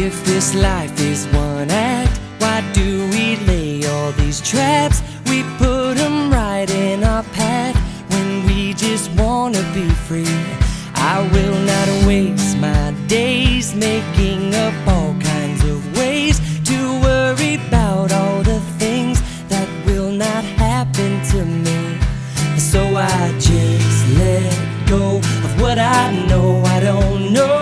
If this life is one act, why do we lay all these traps? We put them right in our path when we just wanna be free. I will not waste my days making up all kinds of ways to worry about all the things that will not happen to me. So I just let go of what I know I don't know.